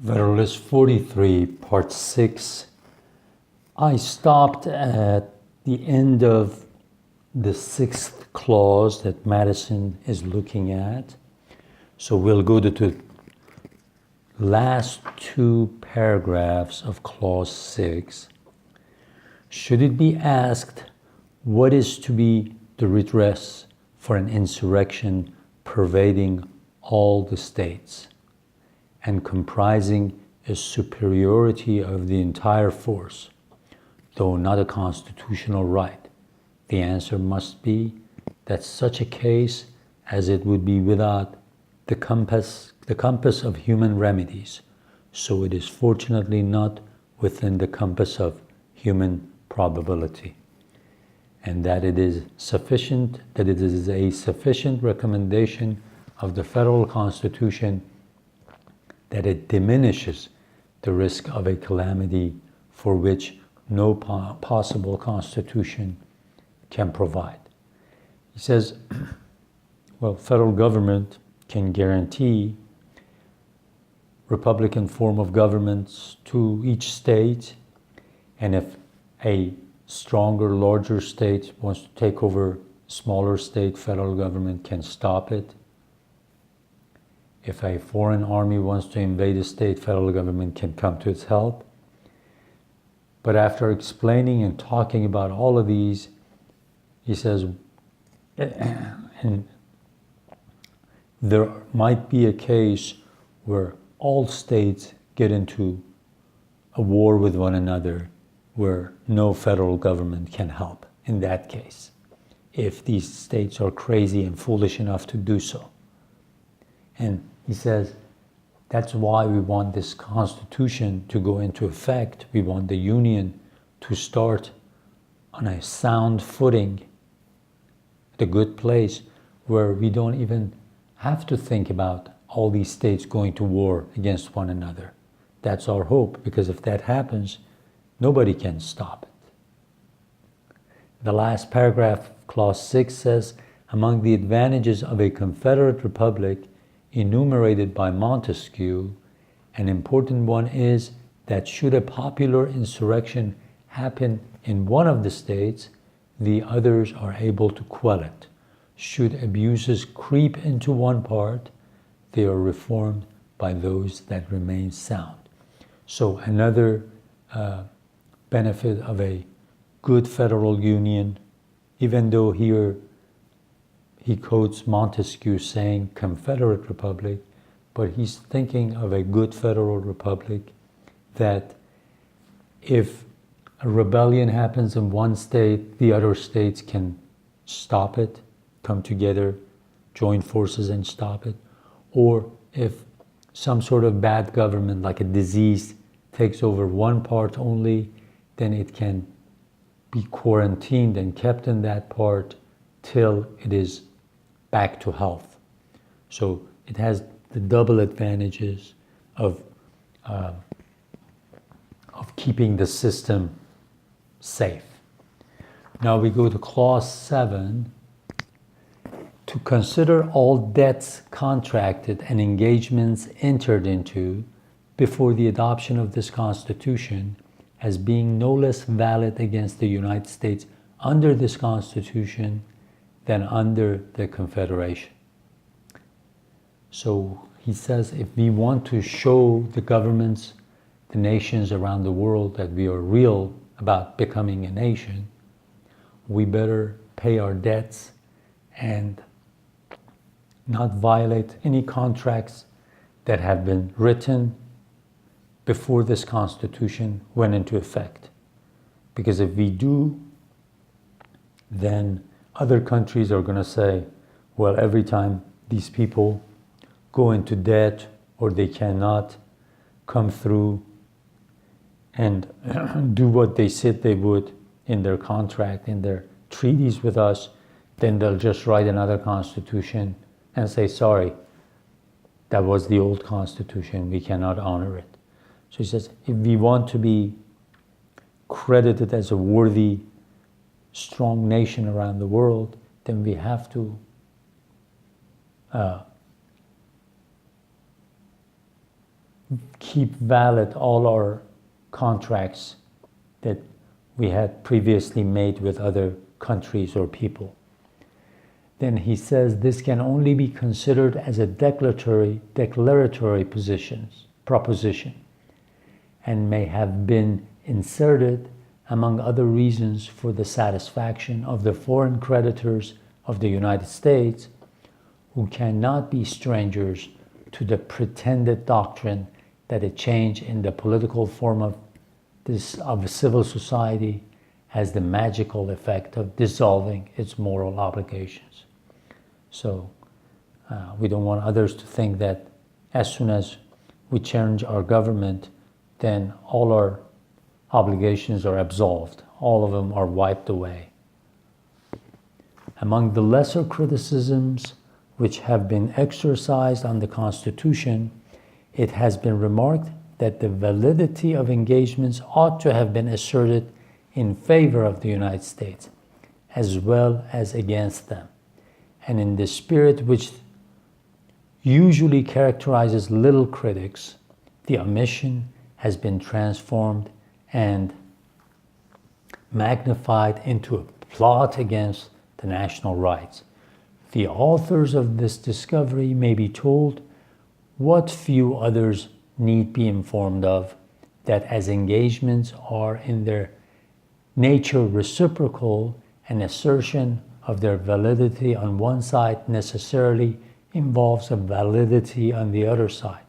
Federalist 43, Part 6. I stopped at the end of the 6th clause that Madison is looking at. So we'll go to the last two paragraphs of Clause 6. Should it be asked, what is to be the redress for an insurrection pervading all the states and comprising a superiority of the entire force, though not a constitutional right? The answer must be that such a case, as it would be without the compass of human remedies, so it is fortunately not within the compass of human probability, and that it is a sufficient recommendation of the federal Constitution that it diminishes the risk of a calamity for which no possible constitution can provide. He says, well, federal government can guarantee Republican form of governments to each state, and if a stronger, larger state wants to take over smaller state, federal government can stop it. If a foreign army wants to invade a state, federal government can come to its help. But after explaining and talking about all of these, he says, and there might be a case where all states get into a war with one another where no federal government can help in that case, if these states are crazy and foolish enough to do so. And he says, that's why we want this Constitution to go into effect. We want the Union to start on a sound footing, the good place where we don't even have to think about all these states going to war against one another. That's our hope, because if that happens, nobody can stop it. The last paragraph, Clause 6 says, among the advantages of a Confederate Republic enumerated by Montesquieu, an important one is that should a popular insurrection happen in one of the states, the others are able to quell it. Should abuses creep into one part, they are reformed by those that remain sound. So another benefit of a good federal union, even though here he quotes Montesquieu saying Confederate Republic, but he's thinking of a good federal republic, that if a rebellion happens in one state, the other states can stop it, come together, join forces and stop it. Or if some sort of bad government, like a disease, takes over one part only, then it can be quarantined and kept in that part till it is back to health. So it has the double advantages of keeping the system safe. Now we go to Clause 7. To consider all debts contracted and engagements entered into before the adoption of this Constitution as being no less valid against the United States under this Constitution than under the Confederation. So he says, if we want to show the governments, the nations around the world that we are real about becoming a nation, we better pay our debts and not violate any contracts that have been written before this Constitution went into effect. Because if we do, then other countries are going to say, well, every time these people go into debt or they cannot come through and do what they said they would in their contract, in their treaties with us, then they'll just write another Constitution and say, sorry, that was the old Constitution, we cannot honor it. So he says, if we want to be credited as a worthy, strong nation around the world, then we have to keep valid all our contracts that we had previously made with other countries or people. Then he says this can only be considered as a declaratory proposition, and may have been inserted among other reasons for the satisfaction of the foreign creditors of the United States, who cannot be strangers to the pretended doctrine that a change in the political form of civil society has the magical effect of dissolving its moral obligations. So we don't want others to think that as soon as we change our government, then all our obligations are absolved. All of them are wiped away. Among the lesser criticisms which have been exercised on the Constitution, it has been remarked that the validity of engagements ought to have been asserted in favor of the United States, as well as against them. And in the spirit which usually characterizes little critics, the omission has been transformed and magnified into a plot against the national rights. The authors of this discovery may be told what few others need be informed of, that as engagements are in their nature reciprocal, an assertion of their validity on one side necessarily involves a validity on the other side,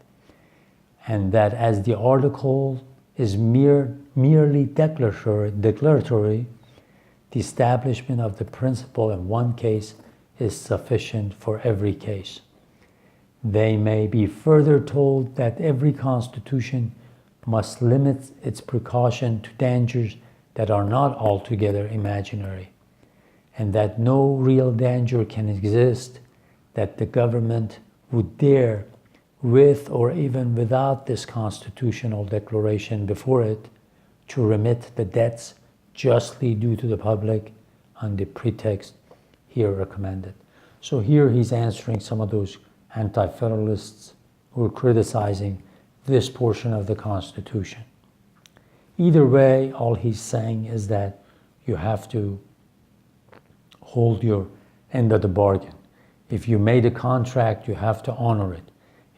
and that as the article is merely declaratory, the establishment of the principle in one case is sufficient for every case. They may be further told that every constitution must limit its precaution to dangers that are not altogether imaginary, and that no real danger can exist that the government would dare, with or even without this constitutional declaration before it, to remit the debts justly due to the public on the pretext here recommended. So here he's answering some of those anti-federalists who are criticizing this portion of the Constitution. Either way, all he's saying is that you have to hold your end of the bargain. If you made a contract, you have to honor it.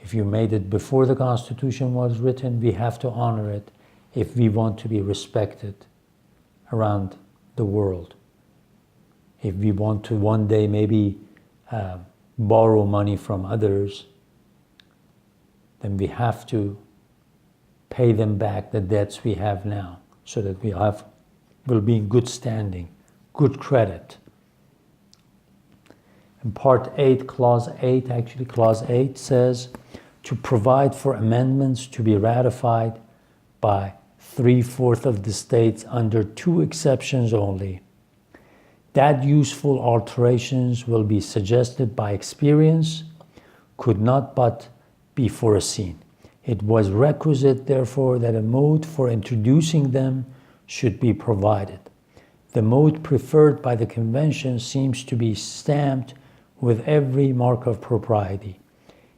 If you made it before the Constitution was written, we have to honor it if we want to be respected around the world. If we want to one day maybe borrow money from others, then we have to pay them back the debts we have now, so that will be in good standing, good credit. In Part 8, Clause 8 says, to provide for amendments to be ratified by 3/4 of the states under 2 exceptions only. That useful alterations will be suggested by experience, could not but be foreseen. It was requisite, therefore, that a mode for introducing them should be provided. The mode preferred by the Convention seems to be stamped with every mark of propriety.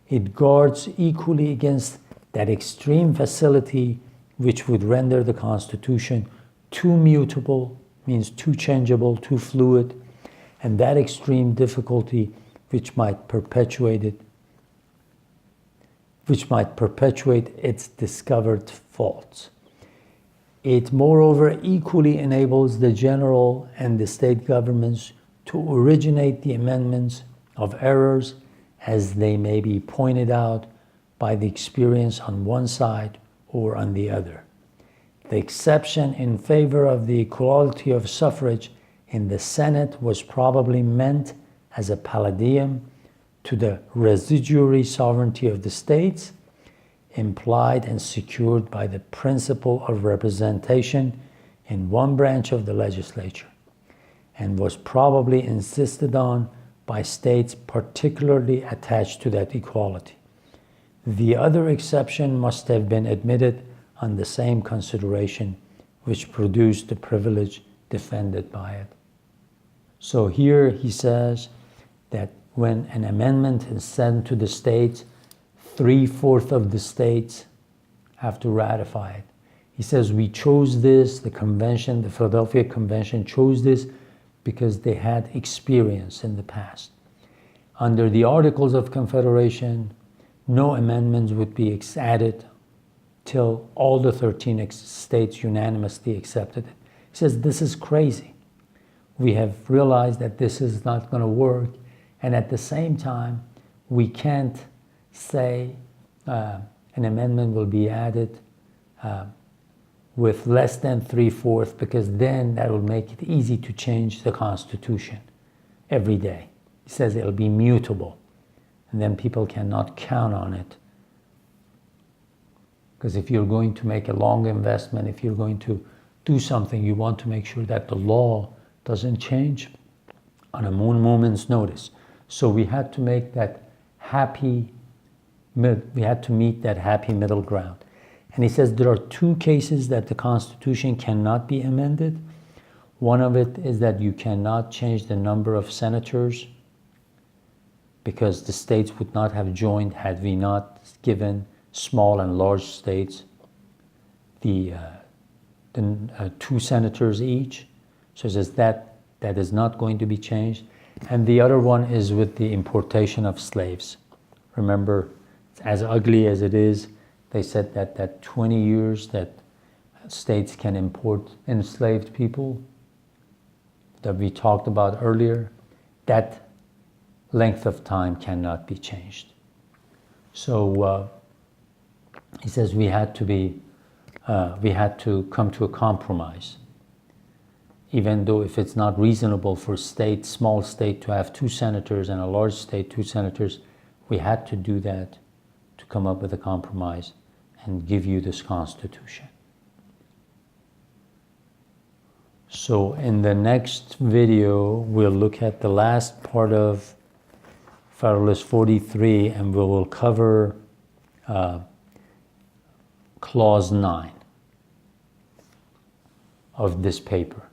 It guards equally against that extreme facility which would render the Constitution too mutable, means too changeable, too fluid, and that extreme difficulty which might perpetuate its discovered faults. It, moreover, equally enables the general and the state governments to originate the amendments of errors as they may be pointed out by the experience on one side or on the other. The exception in favor of the equality of suffrage in the Senate was probably meant as a palladium to the residuary sovereignty of the states, implied and secured by the principle of representation in one branch of the legislature, and was probably insisted on by states particularly attached to that equality. The other exception must have been admitted on the same consideration which produced the privilege defended by it. So here he says that when an amendment is sent to the states, 3/4 of the states have to ratify it. He says we chose this, the convention, the Philadelphia Convention chose this because they had experience in the past. Under the Articles of Confederation, no amendments would be added till all the 13 states unanimously accepted it. He says this is crazy. We have realized that this is not going to work, and at the same time, we can't say an amendment will be added with less than 3/4, because then that will make it easy to change the Constitution every day. He says it'll be mutable, and then people cannot count on it. Because if you're going to make a long investment, if you're going to do something, you want to make sure that the law doesn't change on a moment's notice. So we had to make that we had to meet that happy middle ground. And he says there are two cases that the Constitution cannot be amended. One of it is that you cannot change the number of senators, because the states would not have joined had we not given small and large states the 2 senators each. So it says that is not going to be changed. And the other one is with the importation of slaves. Remember, as ugly as it is, they said that 20 years that states can import enslaved people that we talked about earlier, that length of time cannot be changed. So he says we had to come to a compromise. Even though if it's not reasonable for small state to have 2 senators and a large state 2 senators, we had to do that to come up with a compromise and give you this Constitution. So in the next video, we'll look at the last part of Federalist 43, and we will cover Clause 9 of this paper.